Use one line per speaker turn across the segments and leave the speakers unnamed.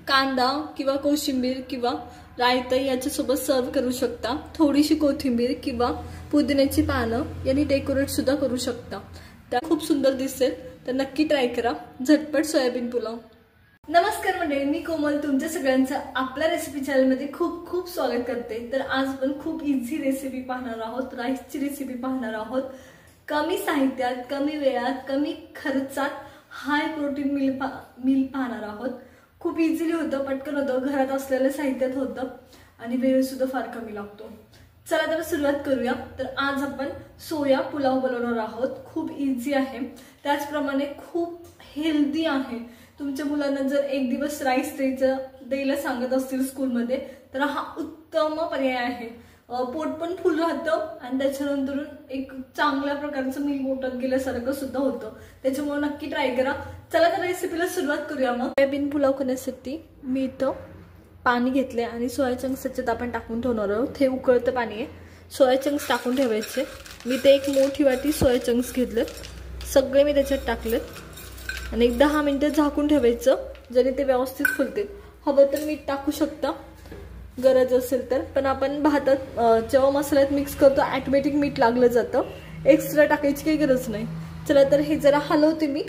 कांदा किंवा कोशिंबीर किंवा रायता याच्यासोबत सर्व करू शकता। थोडीशी कोथिंबीर किंवा पुदिन्याची पानं यांनी डेकोरेट सुद्धा करू शकता। त्या खूप सुंदर दिसेल, तर नक्की ट्राय करा झटपट सोयाबीन पुलाव। नमस्कार मंडळी, मी कोमल तुमच्या सगळ्यांचं आपल्या रेसिपी चॅनलमध्ये खूप खूप स्वागत करते। तर आज आपण खूप इझी रेसिपी पाहणार आहोत, राईसची रेसिपी पाहणार आहोत। कमी साहित्यात, कमी वेळात, कमी खर्चात हाय प्रोटीन मील पाहणार आहोत। खूप इझिली होतं, पटकन होतं, घरात असलेल्या साहित्यात होतं आणि वेळ सुद्धा फार कमी लागतो। चला तर सुरुवात करूया। तर आज आपण सोया पुलाव बनवणार आहोत। खूप इझी आहे, त्याचप्रमाणे खूप हेल्दी आहे। तुमच्या मुलांना जर एक दिवस राईस द्यायला सांगत असतील स्कूलमध्ये, तर हा उत्तम पर्याय आहे। पोट पण फुल राहतं आणि त्याच्यानंतर एक चांगल्या प्रकारचं मील पोटात गेल्यासारखं सुद्धा होतं। त्याच्यामुळे नक्की ट्राय करा। चला तर रेसिपीला सुरुवात करूया। मग सोयाबीन पुलाव करण्यासाठी मी इथं पाणी घेतले आणि सोया चंक्स त्याच्यात आपण टाकून ठेवणार आहोत। हे उकळतं पाणी आहे, सोया चंक्स टाकून ठेवायचे। मी ते एक मोठी वाटी सोया चंक्स घेतले, सगळे मी त्याच्यात टाकलेत आणि एक 10 मिनिटं झाकून ठेवायचं, जरी ते व्यवस्थित फुलतील। हवं तर मीठ टाकू शकता गरज असेल तर, पण आपण भातात जेव्हा मसाल्यात मिक्स करतो ऑटोमॅटिक मीठ लागलं जातं, एक्स्ट्रा टाकायची काही गरज नाही। चला तर हे जरा हलवते मी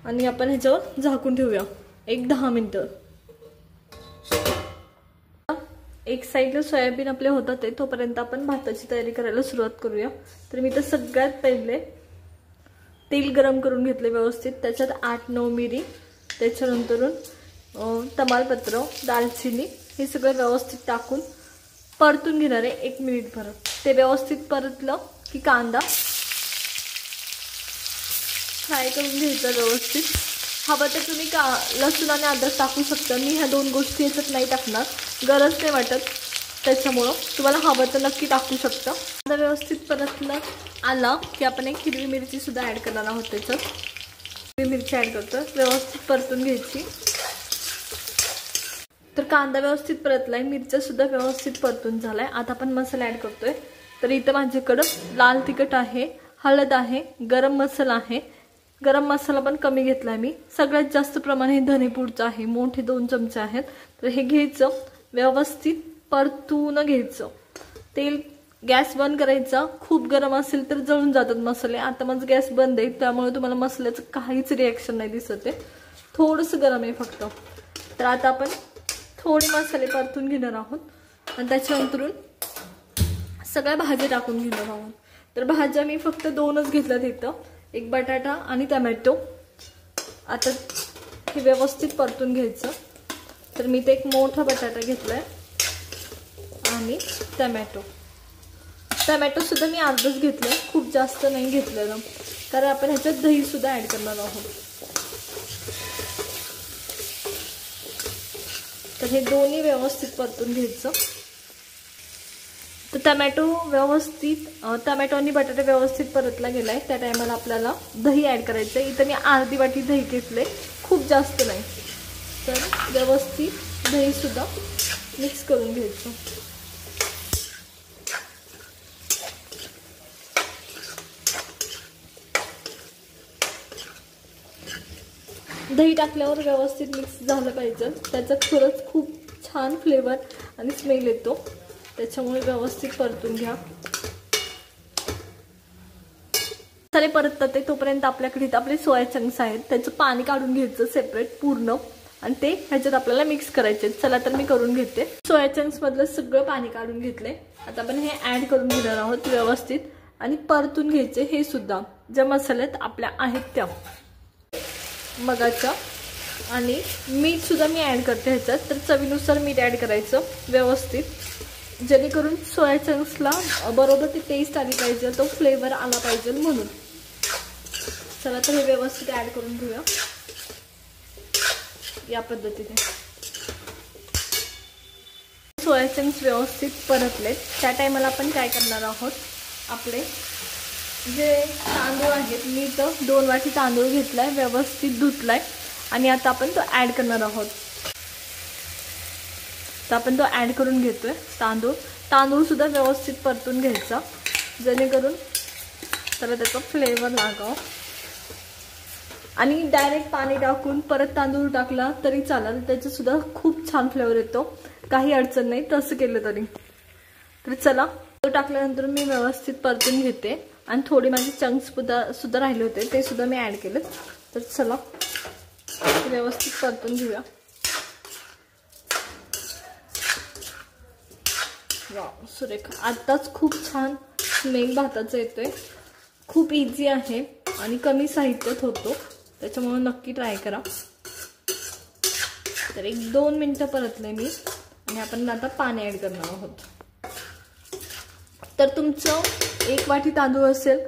आणि आपण ह्याच्यावर झाकून ठेवूया एक 10 मिनिटं। एक साईडला सोयाबीन आपले होतात ते, तोपर्यंत आपण भाताची तयारी करायला सुरुवात करूया। तर मी तर सगळ्यात पहिले तेल गरम करून घेतले व्यवस्थित, त्याच्यात 8-9 मिरी, त्याच्यानंतरून तमालपत्र, दालचिनी हे सगळं व्यवस्थित टाकून परतून घेणार आहे 1 मिनिट भर। ते व्यवस्थित परतलं की कांदा फ्राय करून घ्यायचा व्यवस्थित। हवं तर तुम्ही लसूण आणि अद्रक टाकू शकता। मी ह्या 2 गोष्टी याच्यात नाही टाकणार, गरज नाही वाटत, त्याच्यामुळं तुम्हाला हवं तर नक्की टाकू शकता। कांदा व्यवस्थित परतला आला की आपण एक हिरवी मिरची सुद्धा ऍड करणार आहोत। त्याच्यात हिरवी मिरची ऍड करतो, व्यवस्थित परतून घ्यायची। तर कांदा व्यवस्थित परतलाय, मिरच्या सुद्धा व्यवस्थित परतून झालाय। आता आपण मसाला ऍड करतोय। तर इथं माझ्याकडं लाल तिखट आहे, हळद आहे, गरम मसाला आहे। गरम मसाला पण कमी घेतलाय मी। सगळ्यात जास्त प्रमाण हे धनेपूडचं आहे, मोठे 2 चमचे आहेत। तर हे घ्यायचं, व्यवस्थित परतून घ्यायचं। तेल गॅस बंद करायचा, खूप गरम असेल तर जळून जातात मसाले। आता माझा गॅस बंद आहे, त्यामुळे तुम्हाला मसाल्याचं काहीच रिॲक्शन नाही दिसत आहे, थोडंसं गरम आहे फक्त। तर आता आपण थोडे मसाले परतून घेणार आहोत आणि त्याच्यानंतरून सगळ्या भाज्या टाकून घेणार आहोत। तर भाज्या मी फक्त 2च घेतल्यात इथं, एक बटाटा आणि टमॅटो। आता हे व्यवस्थित परतून घ्यायचं। तर मी ते एक मोठा बटाटा घेतलाय आणि टमॅटो सुद्धा मी अर्धच घेतलंय, खूप जास्त नाही घेतलेलं, कारण आपण ह्याच्यात दही सुद्धा ऍड करणार आहोत। तर हे दोन्ही व्यवस्थित परतून घ्यायचं। तर टमॅटो आणि बटाटा व्यवस्थित परतला गेलाय, त्या टायमाला आपल्याला दही ऍड करायचं। इथं मी अर्धी वाटी दही घेतले, खूप जास्त नाही। तर व्यवस्थित दही सुद्धा मिक्स करून घ्यायचं। दही टाकल्यावर व्यवस्थित मिक्स झालं पाहिजे, त्याचा खरंच खूप छान फ्लेवर आणि स्मेल येतो, त्याच्यामुळे व्यवस्थित परतून घ्या। मसाले परततात ते तोपर्यंत आपल्याकडे इथं आपले सोया चंक्स आहेत, त्याचं पाणी काढून घ्यायचं सेपरेट पूर्ण आणि ते ह्याच्यात आपल्याला मिक्स करायचे। चला तर मी करून घेते। सोया चंक्स मधलं सगळं पाणी काढून घेतलंय। आता आपण हे ऍड करून घेणार आहोत व्यवस्थित आणि परतून घ्यायचे हे सुद्धा, ज्या मसाल्यात आपल्या आहेत त्या मगाच्या। आणि मीठ सुद्धा मी ऍड करते ह्याच्यात, तर चवीनुसार मीठ ऍड करायचं व्यवस्थित, जेणेकरून सोया चंक्सला बरोबर ती टेस्ट आली पाहिजे, तो फ्लेवर आला पाहिजे म्हणून। चला तर हे व्यवस्थित ऍड करून घेऊया या पद्धतीने। सोया चंक्स व्यवस्थित परतलेत, त्या टायमाला आपण काय करणार आहोत, आपले जे तांदूळ आहेत, मी तर 2 वाटी तांदूळ घेतलाय, व्यवस्थित धुतलाय आणि आता आपण तो ऍड करणार आहोत। तर आपण तो ऍड करून घेतोय तांदूळ सुद्धा व्यवस्थित परतून घ्यायचा, जेणेकरून त्याला त्याचा फ्लेवर लागावा। आणि डायरेक्ट पाणी टाकून परत तांदूळ टाकला तरी चालेल, त्याचा सुद्धा खूप छान फ्लेवर येतो, काही अडचण नाही तसं केलं तरी. तर चला, तो टाकल्यानंतर मी व्यवस्थित परतून घेते आणि थोडे माझे चंक्स सुद्धा राहिले होते ते सुद्धा मी ऍड केले. तर चला व्यवस्थित परतून घेऊया. वाव, सुरेख. आताच खूप छान स्मेल भाताचा येतोय. खूप इझी आहे आणि कमी साहित्यात होतो, त्याच्यामुळे नक्की ट्राय करा. तर 1-2 मिनिटं परतले मी आणि आपण आता पाणी ऍड करणार आहोत. तर तुमचं 1 वाटी तांदूळ असेल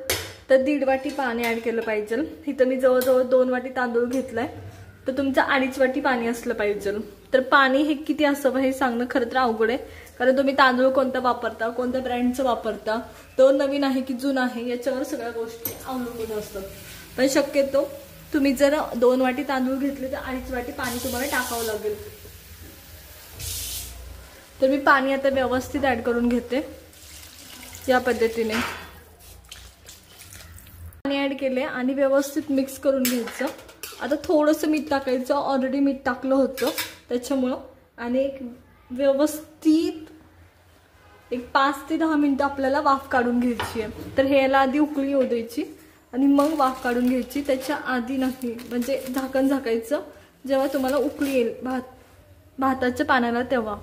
तर 1.5 वाटी पाणी ऍड केलं पाहिजे. इथं मी जवळजवळ 2 वाटी तांदूळ घेतलाय, तर तुमचं 2.5 वाटी पाणी असलं पाहिजे. तर पाणी हे किती असावं हे सांगणं खरं तर अवघड आहे, कारण तुम्ही तांदूळ कोणता वापरता, कोणत्या ब्रँडचं वापरता, तो नवीन आहे की जुना आहे याच्यावर सगळ्या गोष्टी अवलंबून असतात. पण शक्यतो तुम्ही जर 2 वाटी तांदूळ घेतले तर 2.5 वाटी पाणी तुम्हाला टाकावं लागेल. तर मी पाणी आता व्यवस्थित ऍड करून घेते. या पद्धतीने पाणी ऍड केले आणि व्यवस्थित मिक्स करून घ्यायचं. आता थोडंसं मीठ टाकायचं, ऑलरेडी मीठ टाकलं होतं त्याच्यामुळं. आणि एक व्यवस्थित 5 ते 10 मिनिटं आपल्याला वाफ काढून घ्यायची आहे. तर ह्याला आधी उकळी येऊ द्यायची आणि मग वाफ काढून घ्यायची. त्याच्या आधी नाही, म्हणजे झाकण झाकायचं जेव्हा तुम्हाला उकळी येईल भाताच्या पाण्याला तेव्हा.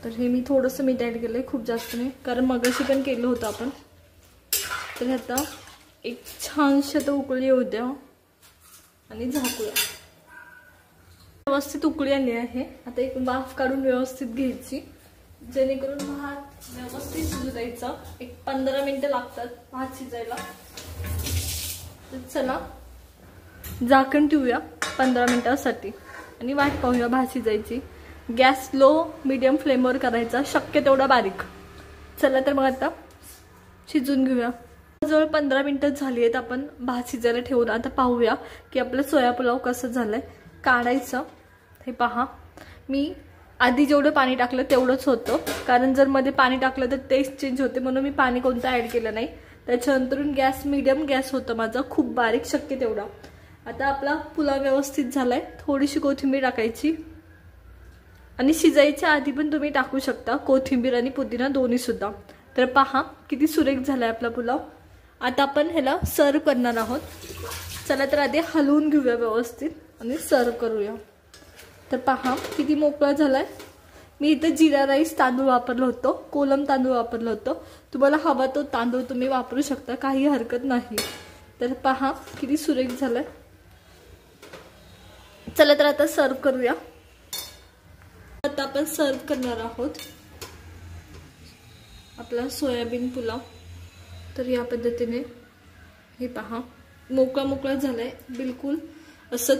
तर हे मी थोडंसं मीठ ऍड केलंय, खूप जास्त नाही, कारण मगाशी पण केलं होतं आपण. तर आता एक छानशी आता उकळी येऊ द्या आणि झाकूया. व्यवस्थित उकळी आली आहे. आता एक वाफ काढून व्यवस्थित घ्यायची, जेणेकरून भात व्यवस्थित शिजू द्यायचा. 15 मिनिटं लागतात भात शिजायला. तर चला झाकण ठेवूया 15 मिनिटांसाठी आणि वाट पाहूया भात शिजायची. गॅस लो मीडियम फ्लेमवर करायचा, शक्य तेवढा बारीक. चला तर मग आता शिजून घेऊया. जवळ 15 मिनिटं झाली आहेत आपण भात शिजायला ठेवून. आता पाहूया की आपलं सोया पुलाव कसं झालंय. काढायचं, हे पहा. मी आधी जेवढं पाणी टाकलं तेवढंच होतं, कारण जर मध्ये पाणी टाकलं तर टेस्ट चेंज होते, म्हणून मी पाणी कोणतं ऍड केलं नाही. त्याच्यानंतरून गॅस मीडियम गॅस होतं माझा, खूप बारीक शक्य तेवढा. आता आपला पुलाव व्यवस्थित झालाय. थोडीशी कोथिंबीर टाकायची आणि शिजायच्या आधी पण तुम्ही टाकू शकता कोथिंबीर आणि पुदिना दोन्ही सुद्धा. तर पहा किती सुरेख झालाय आपला पुलाव. आता आपण ह्याला सर्व करणार आहोत. चला तर आधी हलवून घेऊया व्यवस्थित आणि सर्व करूया. तर पहा किती मोकळा झालाय. मी इथं जिरा राईस तांदूळ वापरलं होतं, कोलम तांदूळ वापरलं होतं. तुम्हाला हवा तो तांदूळ तुम्ही वापरू शकता, काही हरकत नाही. तर पहा किती सुरेख झालाय. चला तर आता सर्व करूया. आता आपण सर्व करणार आहोत आपला सोयाबीन पुलाव. तर या पद्धतीने हे पहा मोकळा मोकळा झालाय, बिलकुल असं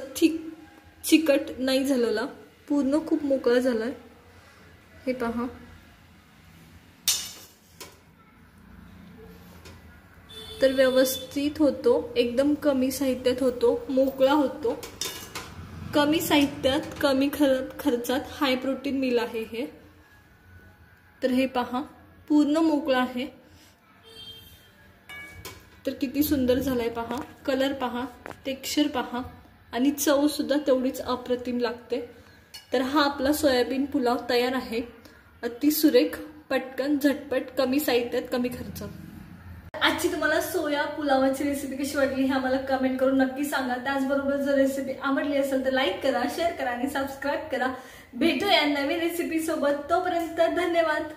चिकट नाही झालेला, पूर्ण खूप मोकळा झालाय. हे पहा. तर व्यवस्थित होतो, एकदम कमी साहित्यात होतो, मोकळा होतो. कमी साहित्यात कमी खर्चात हाय प्रोटीन मील आहे हे. तर हे पहा पूर्ण मोकळा आहे. तर किती सुंदर झालाय पहा. कलर पहा, टेक्स्चर पहा आणि चव सुद्धा तेवढीच अप्रतिम लागते. तर हा आपला सोयाबीन पुलाव तयार आहे. अति सुरेख, पटकन, झटपट, कमी साहित्यात कमी खर्च. आजची तुम्हाला सोया पुलावाची रेसिपी कशी वाटली हे आम्हाला कमेंट करून नक्की सांगा. त्याचबरोबर जर रेसिपी आवडली असेल तर लाईक करा, शेअर करा आणि सबस्क्राईब करा. भेटूया नवीन रेसिपी सोबत. तोपर्यंत धन्यवाद.